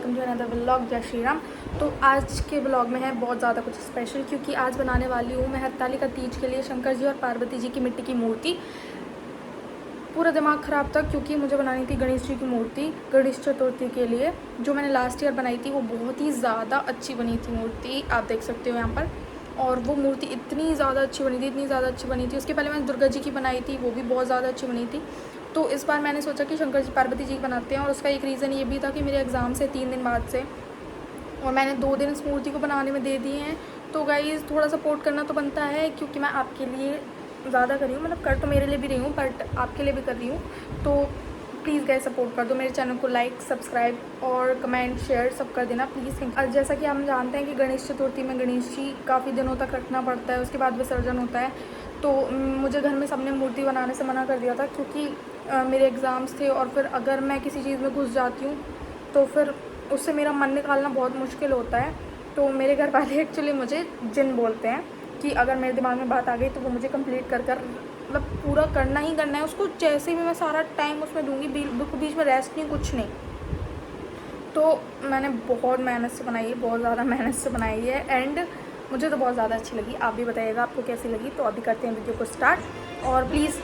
Welcome to another vlog. जय श्री राम। तो आज के व्लॉग में है बहुत ज़्यादा कुछ स्पेशल, क्योंकि आज बनाने वाली हूँ मैं हरतालिका तीज के लिए शंकर जी और पार्वती जी की मिट्टी की मूर्ति। पूरा दिमाग ख़राब था क्योंकि मुझे बनानी थी गणेश जी की मूर्ति गणेश चतुर्थी के लिए, जो मैंने लास्ट ईयर बनाई थी। वो बहुत ही ज़्यादा अच्छी बनी थी मूर्ति, आप देख सकते हो यहाँ पर। और वो मूर्ति इतनी ज़्यादा अच्छी बनी थी, इतनी ज़्यादा अच्छी बनी थी। उसके पहले मैंने दुर्गा जी की बनाई थी, वो भी बहुत ज़्यादा अच्छी बनी थी। तो इस बार मैंने सोचा कि शंकर जी पार्वती जी बनाते हैं। और उसका एक रीज़न ये भी था कि मेरे एग्ज़ाम से 3 दिन बाद से, और मैंने 2 दिन इस मूर्ति को बनाने में दे दिए हैं। तो गाइज़ थोड़ा सपोर्ट करना तो बनता है, क्योंकि मैं आपके लिए ज़्यादा कर रही हूँ, मतलब कर तो मेरे लिए भी रही हूँ बट आपके लिए भी कर रही हूँ। तो प्लीज़ गाइस सपोर्ट कर दो, मेरे चैनल को लाइक, सब्सक्राइब और कमेंट शेयर सब कर देना प्लीज़। और जैसा कि हम जानते हैं कि गणेश चतुर्थी में गणेश जी काफ़ी दिनों तक रखना पड़ता है, उसके बाद विसर्जन होता है। तो मुझे घर में सबने मूर्ति बनाने से मना कर दिया था, क्योंकि मेरे एग्ज़ाम्स थे। और फिर अगर मैं किसी चीज़ में घुस जाती हूँ तो फिर उससे मेरा मन निकालना बहुत मुश्किल होता है। तो मेरे घर वाले एक्चुअली मुझे जिन बोलते हैं कि अगर मेरे दिमाग में बात आ गई तो वो मुझे कंप्लीट कर मतलब पूरा करना ही करना है उसको। जैसे भी मैं सारा टाइम उसमें दूंगी, बीच में रेस्ट नहीं, कुछ नहीं। तो मैंने बहुत मेहनत से बनाई है, बहुत ज़्यादा मेहनत से बनाई है, एंड मुझे तो बहुत ज़्यादा अच्छी लगी। आप भी बताइएगा आपको कैसी लगी। तो अभी करते हैं वीडियो को स्टार्ट। और प्लीज़,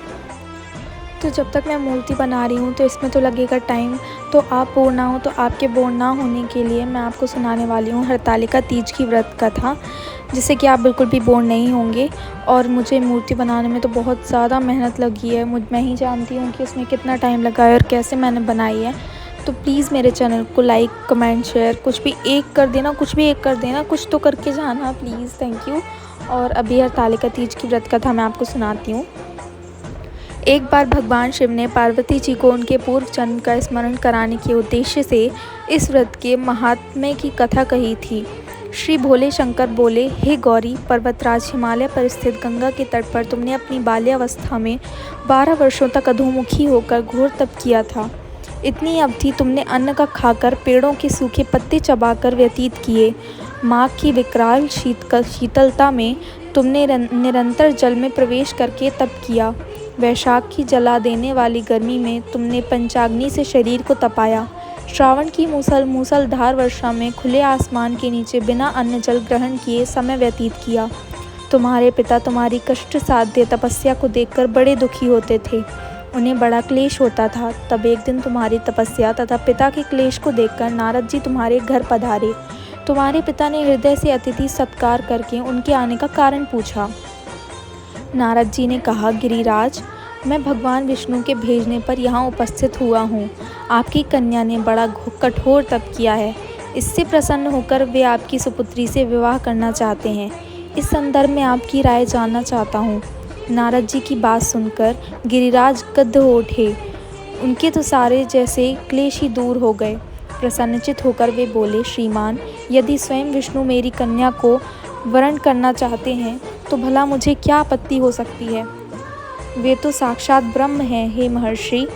तो जब तक मैं मूर्ति बना रही हूँ तो इसमें तो लगेगा टाइम। तो आप बोर ना हो, तो आपके बोर ना होने के लिए मैं आपको सुनाने वाली हूँ हरतालिका तीज की व्रत कथा, जिससे कि आप बिल्कुल भी बोर नहीं होंगे। और मुझे मूर्ति बनाने में तो बहुत ज़्यादा मेहनत लगी है, मैं ही जानती हूँ कि उसमें कितना टाइम लगा है और कैसे मैंने बनाई है। तो प्लीज़ मेरे चैनल को लाइक, कमेंट, शेयर कुछ भी एक कर देना, कुछ भी एक कर देना, कुछ तो करके जाना प्लीज़, थैंक यू। और अभी हरतालिका तीज की व्रत कथा मैं आपको सुनाती हूँ। एक बार भगवान शिव ने पार्वती जी को उनके पूर्व जन्म का स्मरण कराने के उद्देश्य से इस व्रत के महात्म्य की कथा कही थी। श्री भोले शंकर बोले, हे गौरी, पर्वतराज हिमालय पर स्थित गंगा के तट पर तुमने अपनी बाल्यावस्था में 12 वर्षों तक अधोमुखी होकर घोर तप किया था। इतनी अवधि तुमने अन्न का खाकर, पेड़ों के सूखे पत्ते चबाकर व्यतीत किए। माघ की विकराल शीतलता में तुमने निरंतर जल में प्रवेश करके तप किया। वैशाख की जला देने वाली गर्मी में तुमने पंचाग्नि से शरीर को तपाया। श्रावण की मूसलधार वर्षा में खुले आसमान के नीचे बिना अन्न जल ग्रहण किए समय व्यतीत किया। तुम्हारे पिता तुम्हारी कष्ट साध्य तपस्या को देखकर बड़े दुखी होते थे, उन्हें बड़ा क्लेश होता था। तब एक दिन तुम्हारी तपस्या तथा पिता के क्लेश को देखकर नारद जी तुम्हारे घर पधारे। तुम्हारे पिता ने हृदय से अतिथि सत्कार करके उनके आने का कारण पूछा। नारद जी ने कहा, गिरिराज, मैं भगवान विष्णु के भेजने पर यहाँ उपस्थित हुआ हूँ। आपकी कन्या ने बड़ा कठोर तप किया है, इससे प्रसन्न होकर वे आपकी सुपुत्री से विवाह करना चाहते हैं। इस संदर्भ में आपकी राय जानना चाहता हूँ। नारद जी की बात सुनकर गिरिराज गद्गद हो उठे। उनके तो सारे जैसे क्लेश ही दूर हो गए। प्रसन्नचित होकर वे बोले, श्रीमान, यदि स्वयं विष्णु मेरी कन्या को वरण करना चाहते हैं तो भला मुझे क्या आपत्ति हो सकती है। वे तो साक्षात ब्रह्म हैं, हे महर्षि।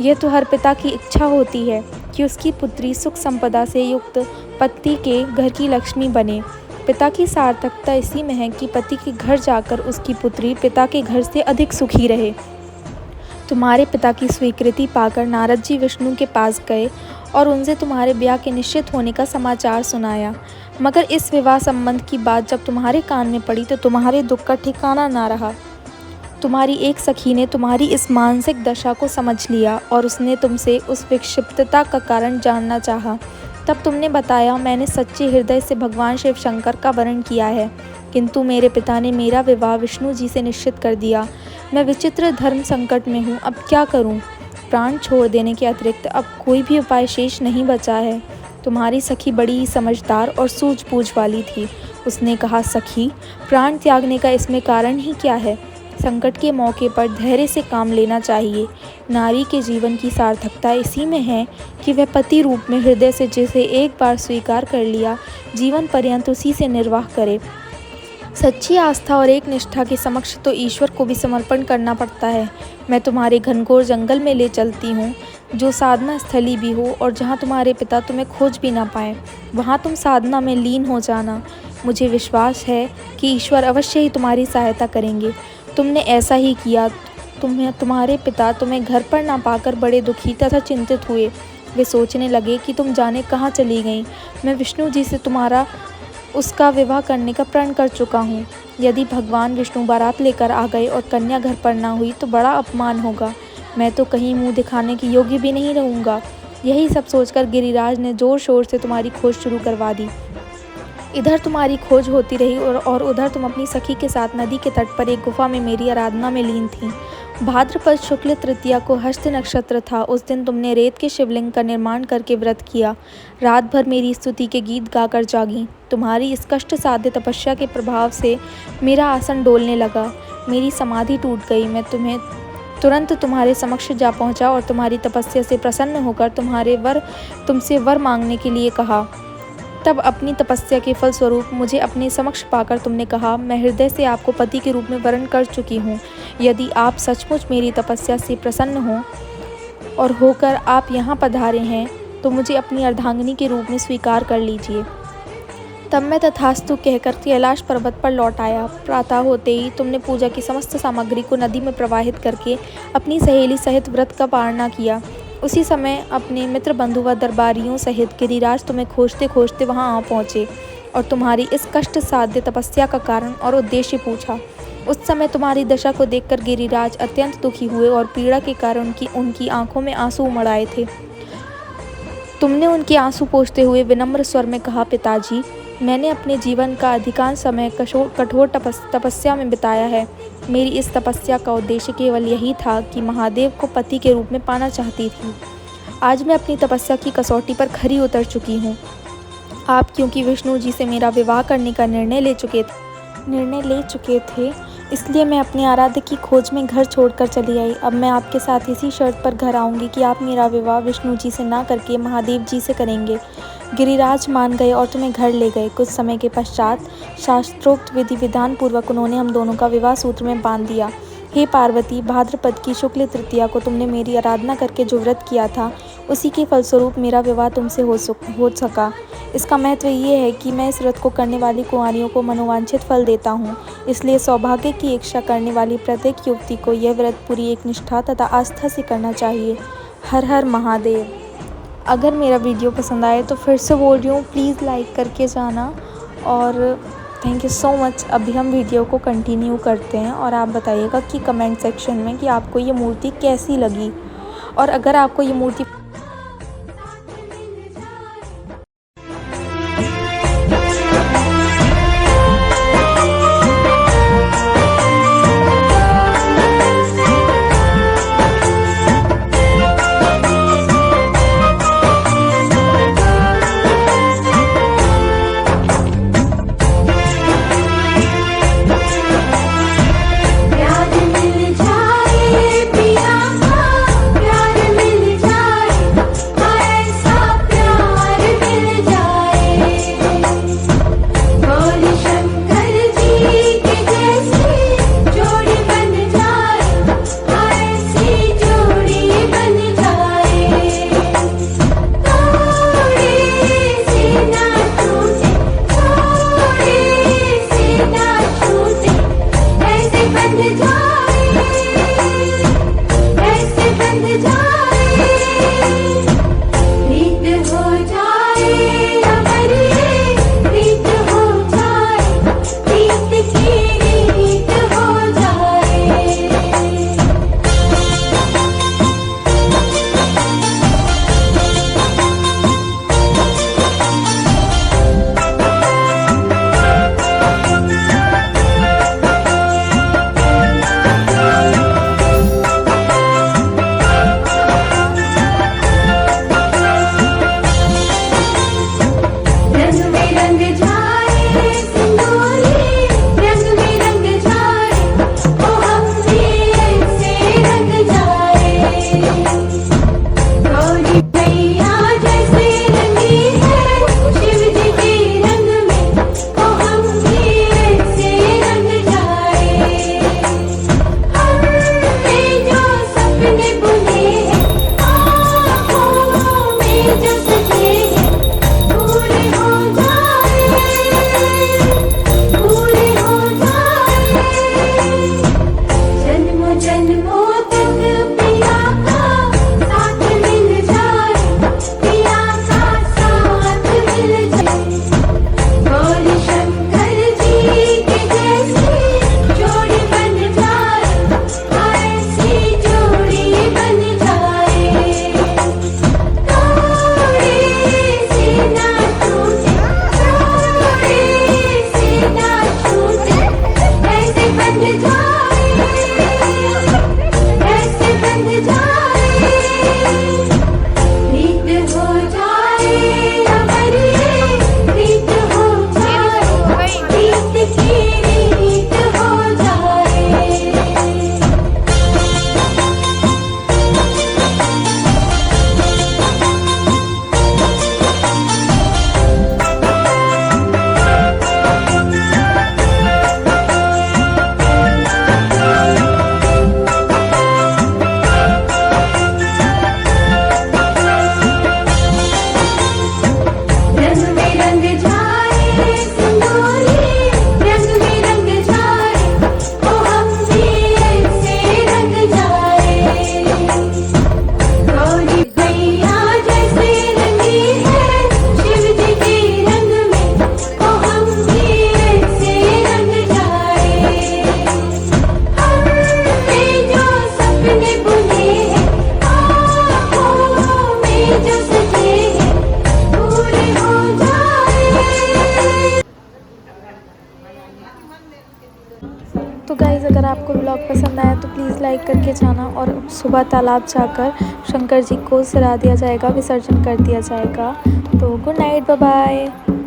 यह तो हर पिता की इच्छा होती है कि उसकी पुत्री सुख संपदा से युक्त पति के घर की लक्ष्मी बने। पिता की सार्थकता इसी में है कि पति के घर जाकर उसकी पुत्री पिता के घर से अधिक सुखी रहे। तुम्हारे पिता की स्वीकृति पाकर नारद जी विष्णु के पास गए और उनसे तुम्हारे ब्याह के निश्चित होने का समाचार सुनाया। मगर इस विवाह संबंध की बात जब तुम्हारे कान में पड़ी तो तुम्हारे दुख का ठिकाना ना रहा। तुम्हारी एक सखी ने तुम्हारी इस मानसिक दशा को समझ लिया और उसने तुमसे उस विक्षिप्तता का कारण जानना चाहा। तब तुमने बताया, मैंने सच्चे हृदय से भगवान शिव शंकर का वरण किया है, किंतु मेरे पिता ने मेरा विवाह विष्णु जी से निश्चित कर दिया। मैं विचित्र धर्म संकट में हूँ, अब क्या करूँ। प्राण छोड़ देने के अतिरिक्त अब कोई भी उपाय शेष नहीं बचा है। तुम्हारी सखी बड़ी ही समझदार और सूझबूझ वाली थी। उसने कहा, सखी, प्राण त्यागने का इसमें कारण ही क्या है। संकट के मौके पर धैर्य से काम लेना चाहिए। नारी के जीवन की सार्थकता इसी में है कि वह पति रूप में हृदय से जिसे एक बार स्वीकार कर लिया, जीवन पर्यंत उसी से निर्वाह करे। सच्ची आस्था और एक निष्ठा के समक्ष तो ईश्वर को भी समर्पण करना पड़ता है। मैं तुम्हारे घनघोर जंगल में ले चलती हूँ, जो साधना स्थली भी हो, और जहाँ तुम्हारे पिता तुम्हें खोज भी ना पाएँ, वहाँ तुम साधना में लीन हो जाना। मुझे विश्वास है कि ईश्वर अवश्य ही तुम्हारी सहायता करेंगे। तुमने ऐसा ही किया। तुम्हारे पिता तुम्हें घर पर ना पाकर बड़े दुखी तथा चिंतित हुए। वे सोचने लगे कि तुम जाने कहाँ चली गई। मैं विष्णु जी से तुम्हारा उसका विवाह करने का प्रण कर चुका हूँ। यदि भगवान विष्णु बारात लेकर आ गए और कन्या घर पर ना हुई तो बड़ा अपमान होगा। मैं तो कहीं मुंह दिखाने की योग्य भी नहीं रहूँगा। यही सब सोचकर गिरिराज ने ज़ोर शोर से तुम्हारी खोज शुरू करवा दी। इधर तुम्हारी खोज होती रही और उधर तुम अपनी सखी के साथ नदी के तट पर एक गुफा में मेरी आराधना में लीन थीं। भाद्रपद शुक्ल तृतीया को हस्त नक्षत्र था। उस दिन तुमने रेत के शिवलिंग का निर्माण करके व्रत किया। रात भर मेरी स्तुति के गीत गाकर जागी। तुम्हारी इस कष्ट साध्य तपस्या के प्रभाव से मेरा आसन डोलने लगा, मेरी समाधि टूट गई। मैं तुरंत तुम्हारे समक्ष जा पहुंचा और तुम्हारी तपस्या से प्रसन्न होकर तुमसे वर मांगने के लिए कहा। तब अपनी तपस्या के फल स्वरूप मुझे अपने समक्ष पाकर तुमने कहा, मैं हृदय से आपको पति के रूप में वरण कर चुकी हूँ। यदि आप सचमुच मेरी तपस्या से प्रसन्न हो और होकर आप यहाँ पधारे हैं तो मुझे अपनी अर्धांगिनी के रूप में स्वीकार कर लीजिए। तब मैं तथास्तु कहकर कैलाश पर्वत पर लौट आया। प्रातः होते ही तुमने पूजा की समस्त सामग्री को नदी में प्रवाहित करके अपनी सहेली सहित व्रत का पालना किया। उसी समय अपने मित्र बंधु व दरबारियों सहित गिरिराज तुम्हें खोजते खोजते वहां आ पहुँचे और तुम्हारी इस कष्ट साध्य तपस्या का कारण और उद्देश्य पूछा। उस समय तुम्हारी दशा को देखकर गिरिराज अत्यंत दुखी हुए और पीड़ा के कारण उनकी आंखों में आंसू उमड़ आए थे। तुमने उनके आंसू पोंछते हुए विनम्र स्वर में कहा, पिताजी, मैंने अपने जीवन का अधिकांश समय कठोर तपस्या में बिताया है। मेरी इस तपस्या का उद्देश्य केवल यही था कि महादेव को पति के रूप में पाना चाहती थी। आज मैं अपनी तपस्या की कसौटी पर खरी उतर चुकी हूँ। आप क्योंकि विष्णु जी से मेरा विवाह करने का निर्णय ले चुके थे, इसलिए मैं अपने आराध्य की खोज में घर छोड़कर चली आई। अब मैं आपके साथ इसी शर्त पर घर आऊँगी कि आप मेरा विवाह विष्णु जी से ना करके महादेव जी से करेंगे। गिरिराज मान गए और तुम्हें घर ले गए। कुछ समय के पश्चात शास्त्रोक्त विधि विधान पूर्वक उन्होंने हम दोनों का विवाह सूत्र में बांध दिया। हे पार्वती, भाद्रपद की शुक्ल तृतीया को तुमने मेरी आराधना करके जो व्रत किया था, उसी के फलस्वरूप मेरा विवाह तुमसे हो सका। इसका महत्व ये है कि मैं इस व्रत को करने वाली कुंवारियों को मनोवांछित फल देता हूँ। इसलिए सौभाग्य की इच्छा करने वाली प्रत्येक युवती को यह व्रत पूरी एक निष्ठा तथा आस्था से करना चाहिए। हर हर महादेव। अगर मेरा वीडियो पसंद आए तो फिर से बोल रही हूँ, प्लीज़ लाइक करके जाना और थैंक यू सो मच। अभी हम वीडियो को कंटिन्यू करते हैं और आप बताइएगा कि कमेंट सेक्शन में कि आपको ये मूर्ति कैसी लगी और अगर आपको ये मूर्ति तो गाइज़ अगर आपको व्लॉग पसंद आया तो प्लीज़ लाइक करके जाना। और सुबह तालाब जाकर शंकर जी को सरा दिया जाएगा, विसर्जन कर दिया जाएगा। तो गुड नाइट, बाय बाय।